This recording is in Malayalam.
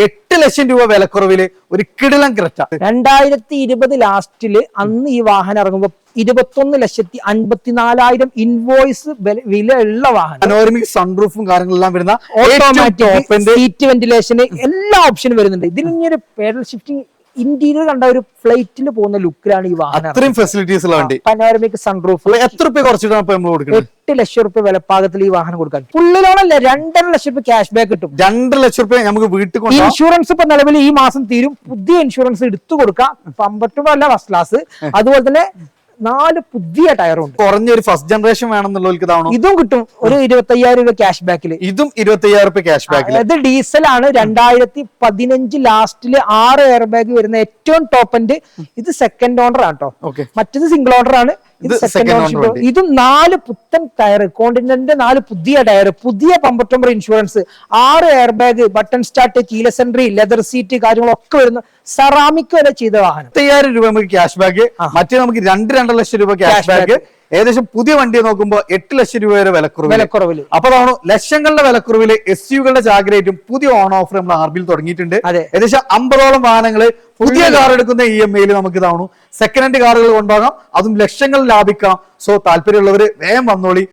8 ലക്ഷം രൂപ വിലക്കുറവില് ഒരു കിടിലൻ ക്രെറ്റ. 2020 ലാസ്റ്റില് അന്ന് ഈ വാഹനം ഇറങ്ങുമ്പോൾ 21,54,000 ഇൻവോയ്സ് വില ഉള്ള വാഹനം. പനോരമിക് സൺറൂഫും കാര്യങ്ങളെല്ലാം വരുന്ന ഓട്ടോമാറ്റിക് സീറ്റ് വെന്റിലേഷന് എല്ലാ ഓപ്ഷനും വരുന്നുണ്ട്. ഇതിൽ ഇനി ഒരു പേഡൽ ഷിഫ്റ്റിംഗ് ഇന്റീരിയർ കണ്ട ഒരു ഫ്ലൈറ്റിൽ പോകുന്ന ലുക്കിലാണ് ഈ വാഹനം. അത്രയും ഫെസിലിറ്റീസ് ഉള്ള വണ്ടി. Panoramic sunroof. എത്ര രൂപ കുറച്ചിട്ടാണ് നമ്മൾ കൊടുക്കുന്നത്? 8 ലക്ഷം രൂപ വിലപ്പാകത്തിൽ ഈ വാഹനം കൊടുക്കാൻ. ഫുള്ള് ലോണല്ല, 2.5 ലക്ഷം രൂപ ക്യാഷ് ബാക്ക് കിട്ടും. 2 ലക്ഷം രൂപ നമുക്ക് വീട്ടിൽ കൊണ്ട്. ഇൻഷുറൻസ് ഇപ്പൊ നിലവിൽ ഈ മാസം തീരും. പുതിയ ഇൻഷുറൻസ് എടുത്തു കൊടുക്കാം. കംഫർട്ടബിൾ അല്ല, ഫസ്റ്റ് ക്ലാസ്. അതുപോലെ തന്നെ 4 പുതിയ ടയറുണ്ട്. കുറഞ്ഞൊരു ഫസ്റ്റ് ജനറേഷൻ വേണമെന്നുള്ളവർക്ക് ഇതാണോ? ഇതും കിട്ടും ഒരു 25,000 രൂപ ക്യാഷ് ബാക്കിൽ. ഇതും 25,000 രൂപ ക്യാഷ് ബാക്കിൽ. ഇത് ഡീസലാണ്. 2015 ലാസ്റ്റില് 6 എയർ ബാഗ് വരുന്ന ഏറ്റവും ടോപ്പ് എൻഡ്. ഇത് സെക്കൻഡ് ഓണർ ആണ് കേട്ടോ. മറ്റേത് സിംഗിൾ ഓണർ ആണ്. ഇത് സെക്കൻഡ് ഓണർഷിപ്പ്. ഇതും 4 പുത്തൻ ടയർ, കോണ്ടിനെന്റ് 4 പുതിയ ടയർ, പുതിയ bumper insurance, 6 air bag, button start, keyless entry, leather seat കാര്യങ്ങളൊക്കെ വരുന്ന സെറാമിക് വരെ ചെയ്ത വാഹനം. 50,000 രൂപ നമുക്ക് ക്യാഷ് ബാക്ക്. മറ്റേ നമുക്ക് 2 ലക്ഷം രൂപ ക്യാഷ് ബാക്ക്. ഏകദേശം പുതിയ വണ്ടി നോക്കുമ്പോൾ 8 ലക്ഷം രൂപ വരെ വിലക്കുറവില്. അപ്പൊ അതാണ് ലക്ഷങ്ങളുടെ വിലക്കുറവില് SUV-കളുടെ ജാഗ്രതയും പുതിയ ഓൺ ഓഫർ നമ്മൾ ആർബിയിൽ തുടങ്ങിയിട്ടുണ്ട്. ഏകദേശം 50ഓളം വാഹനങ്ങള് പുതിയ കാർ എടുക്കുന്ന EMI-യിൽ നമുക്ക് ഇതാവണം. സെക്കൻഡ് ഹാൻഡ് കാറുകൾ കൊണ്ടുപോകാം, അതും ലക്ഷങ്ങൾ ലാഭിക്കാം. സോ താല്പര്യമുള്ളവര് വേഗം വന്നോളി.